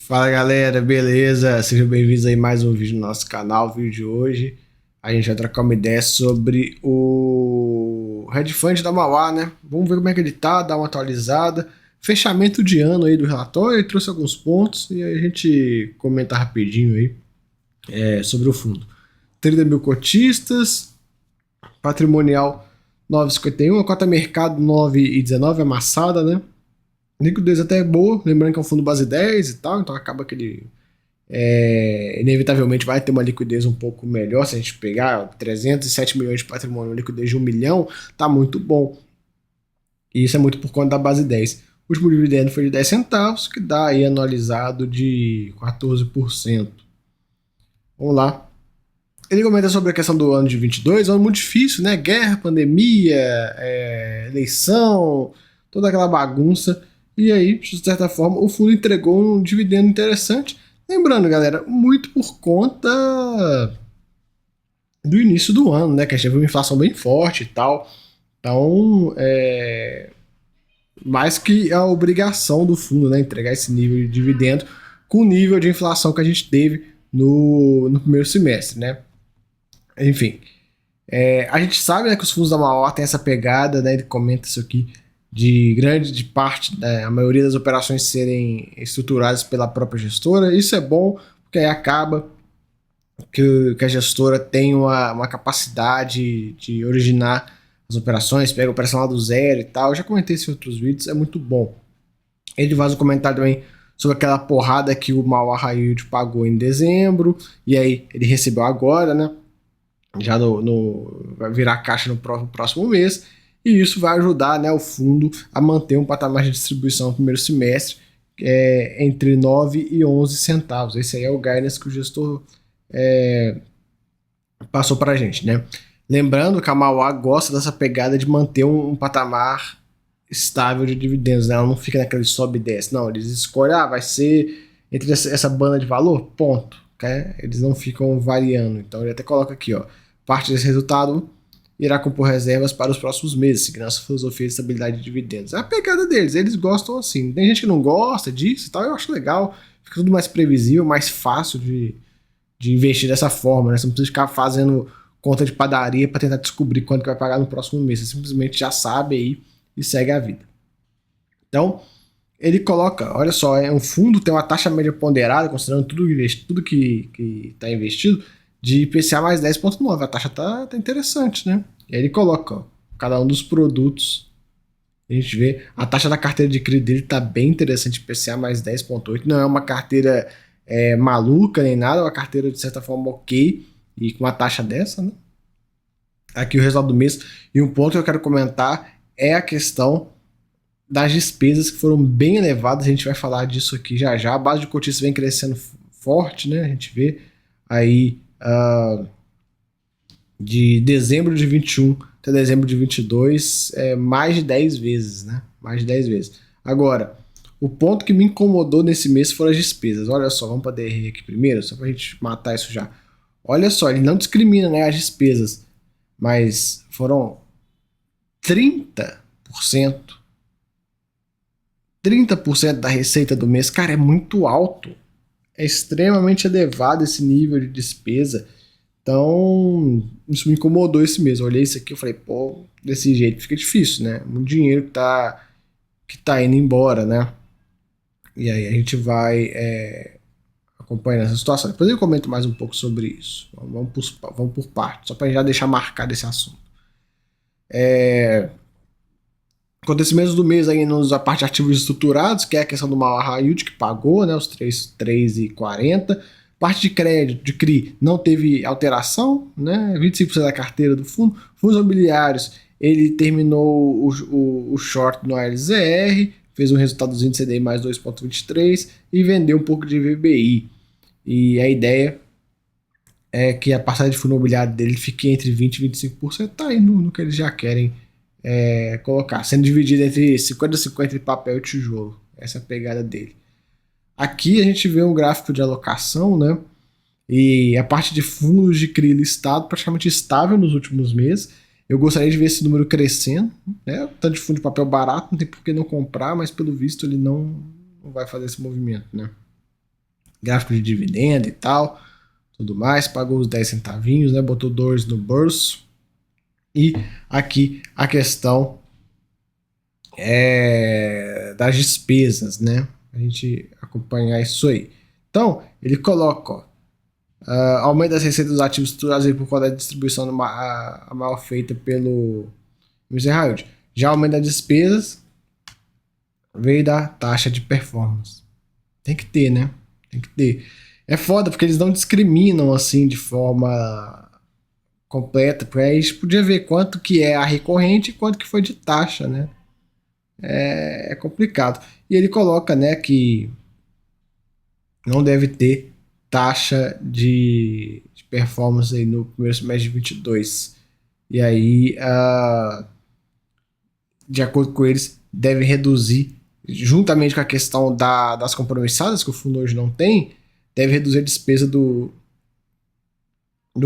Fala galera, beleza? Sejam bem-vindos aí a mais um vídeo no nosso canal. O vídeo de hoje a gente vai trocar uma ideia sobre o Hedge Fund da Mauá, né? Vamos ver como é que ele tá, dar uma atualizada. Fechamento de ano aí do relatório, ele trouxe alguns pontos e aí a gente comenta rapidinho aí sobre o fundo. 30 mil cotistas, patrimonial 9,51, a cota mercado 9,19, amassada, né? Liquidez até é boa, lembrando que é um fundo base 10 e tal, então acaba que ele inevitavelmente vai ter uma liquidez um pouco melhor. Se a gente pegar 307 milhões de patrimônio, liquidez de 1 milhão, tá muito bom. E isso é muito por conta da base 10. O último dividendo foi de 10 centavos, que dá aí anualizado de 14%. Vamos lá. Ele comenta sobre a questão do ano de 22, um ano muito difícil, né? Guerra, pandemia, eleição, toda aquela bagunça. E aí, de certa forma, o fundo entregou um dividendo interessante. Lembrando, galera, muito por conta do início do ano, né? Que a gente teve uma inflação bem forte e tal. Então, mais que a obrigação do fundo, né? Entregar esse nível de dividendo com o nível de inflação que a gente teve no primeiro semestre, né? Enfim, a gente sabe, né, que os fundos da Mauá tem essa pegada, né? Ele comenta isso aqui de parte, né, a maioria das operações serem estruturadas pela própria gestora. Isso é bom, porque aí acaba que a gestora tem uma capacidade de originar as operações, pega a operação lá do zero e tal. Eu já comentei isso em outros vídeos, é muito bom. Ele faz um comentário também sobre aquela porrada que o Mauá High Yield pagou em dezembro, e aí ele recebeu agora, né? Já vai virar caixa no próximo mês. E isso vai ajudar, né, o fundo a manter um patamar de distribuição no primeiro semestre entre 9 e 11 centavos. Esse aí é o guidance que o gestor passou para a gente, né? Lembrando que a Mauá gosta dessa pegada de manter um patamar estável de dividendos, né? Ela não fica naquele sobe e desce, não. Eles escolhem, vai ser entre essa banda de valor, ponto. Okay? Eles não ficam variando. Então ele até coloca aqui, ó, parte desse resultado irá compor reservas para os próximos meses, seguindo essa filosofia de estabilidade de dividendos. É a pegada deles, eles gostam assim. Tem gente que não gosta disso e tal, eu acho legal, fica tudo mais previsível, mais fácil de investir dessa forma, né? Você não precisa ficar fazendo conta de padaria para tentar descobrir quanto que vai pagar no próximo mês, você simplesmente já sabe aí e segue a vida. Então, ele coloca, olha só, um fundo tem uma taxa média ponderada, considerando tudo que está investido, de IPCA mais 10,9. A taxa tá interessante, né? E aí ele coloca, ó, cada um dos produtos. A gente vê, a taxa da carteira de crédito dele tá bem interessante, IPCA mais 10,8. Não é uma carteira maluca nem nada, é uma carteira de certa forma ok, e com uma taxa dessa, né? Aqui o resultado do mês. E um ponto que eu quero comentar é a questão das despesas, que foram bem elevadas. A gente vai falar disso aqui já já. A base de cotistas vem crescendo forte, né? A gente vê aí de dezembro de 21 até dezembro de 22, mais de 10 vezes, né? Mais de 10 vezes. Agora, o ponto que me incomodou nesse mês foram as despesas. Olha só, vamos para a DRE aqui primeiro, só para a gente matar isso já. Olha só, ele não discrimina, né, as despesas, mas foram 30%. 30% da receita do mês, cara, é muito alto. É extremamente elevado esse nível de despesa. Então, isso me incomodou esse mês. Eu olhei isso aqui e falei, pô, desse jeito fica difícil, né? Muito dinheiro que tá indo embora, né? E aí a gente vai acompanhando essa situação. Depois eu comento mais um pouco sobre isso. Vamos por partes, só para já deixar marcado esse assunto. Acontecimentos do mês aí a parte de ativos estruturados, que é a questão do Mauá High Yield, que pagou, né, os 3,40. Parte de crédito, de CRI, não teve alteração, né, 25% da carteira do fundo. Fundos imobiliários, ele terminou o short no ALZR, fez um resultadozinho de CDI mais 2,23 e vendeu um pouco de VBI. E a ideia é que a passagem de fundo imobiliário dele fique entre 20% e 25%, tá aí no que eles já querem colocar, sendo dividido entre 50-50 entre papel e tijolo. Essa é a pegada dele. Aqui a gente vê um gráfico de alocação, né? E a parte de fundos de CRI listado praticamente estável nos últimos meses. Eu gostaria de ver esse número crescendo, né? Tanto de fundo de papel barato, não tem por que não comprar, mas pelo visto ele não vai fazer esse movimento, né? gráfico de dividendo e tal, tudo mais, pagou os 10 centavinhos, né, botou dólares no bolso. E aqui a questão das despesas, né, a gente acompanhar isso aí. Então, ele coloca, ó, aumento das receitas dos ativos estruturados por conta da distribuição a maior feita pelo Mr. Haywood. Já o aumento das despesas veio da taxa de performance. Tem que ter, né? Tem que ter. É foda porque eles não discriminam assim de forma completa, porque aí a gente podia ver quanto que é a recorrente e quanto que foi de taxa, né? É complicado. E ele coloca, né, que não deve ter taxa de performance aí no primeiro semestre de 22. E aí, de acordo com eles, deve reduzir, juntamente com a questão das compromissadas, que o fundo hoje não tem, deve reduzir a despesa do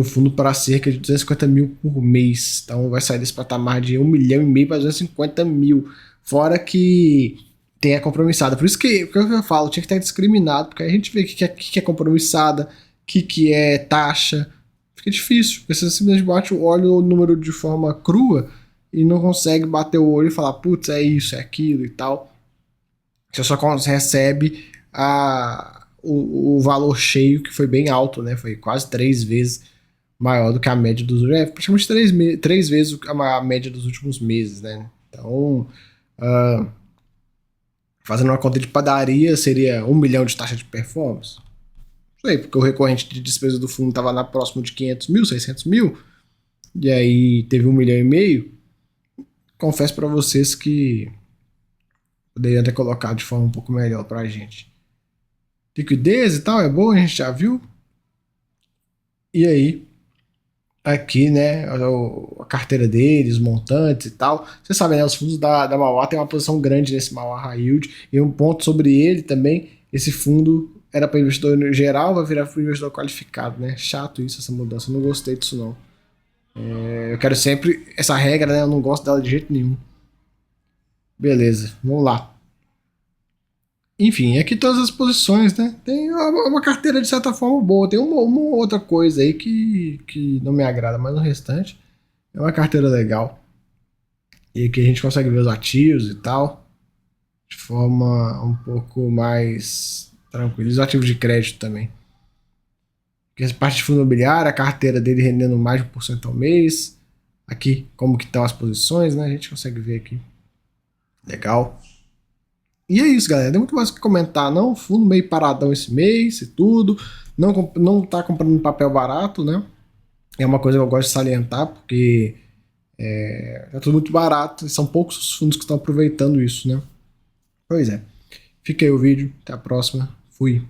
fundo para cerca de 250 mil por mês. Então vai sair desse patamar de 1,5 milhão para 250 mil. Fora que tem a compromissada. Por isso que eu falo, tinha que estar discriminado, porque aí a gente vê o que é compromissada, o que é taxa. Fica difícil, porque você simplesmente olha o número de forma crua e não consegue bater o olho e falar, putz, é isso, é aquilo e tal. Você só recebe o valor cheio, que foi bem alto, né? Foi quase 3 vezes maior do que a média dos praticamente 3 vezes a média dos últimos meses, né? Então, fazendo uma conta de padaria, seria 1 milhão de taxa de performance. Não sei, porque o recorrente de despesa do fundo estava na próximo de 500 mil, 600 mil, e aí teve 1,5 milhão. Confesso para vocês que poderia ter colocado de forma um pouco melhor para a gente. Liquidez e tal, é boa, a gente já viu. E aí, aqui, né, a carteira deles, os montantes e tal. Você sabe, né, os fundos da Mauá tem uma posição grande nesse Mauá High Yield. E um ponto sobre ele também, esse fundo era para investidor geral, vai virar para investidor qualificado, né? Chato isso, essa mudança, eu não gostei disso não. Eu quero sempre essa regra, né, eu não gosto dela de jeito nenhum. Beleza, vamos lá. Enfim, aqui todas as posições, né? Tem uma carteira de certa forma boa. Tem uma outra coisa aí que não me agrada, mas no restante é uma carteira legal. E aqui a gente consegue ver os ativos e tal de forma um pouco mais tranquila. Os ativos de crédito também. Aqui essa parte de fundo imobiliário, a carteira dele rendendo mais de 1% ao mês. Aqui como que estão as posições, né? A gente consegue ver aqui. Legal. E é isso, galera. Tem muito mais o que comentar, não. Fundo meio paradão esse mês e tudo. Não tá comprando papel barato, né? É uma coisa que eu gosto de salientar, porque tá tudo muito barato e são poucos os fundos que estão aproveitando isso, né? Pois é. Fica aí o vídeo. Até a próxima. Fui.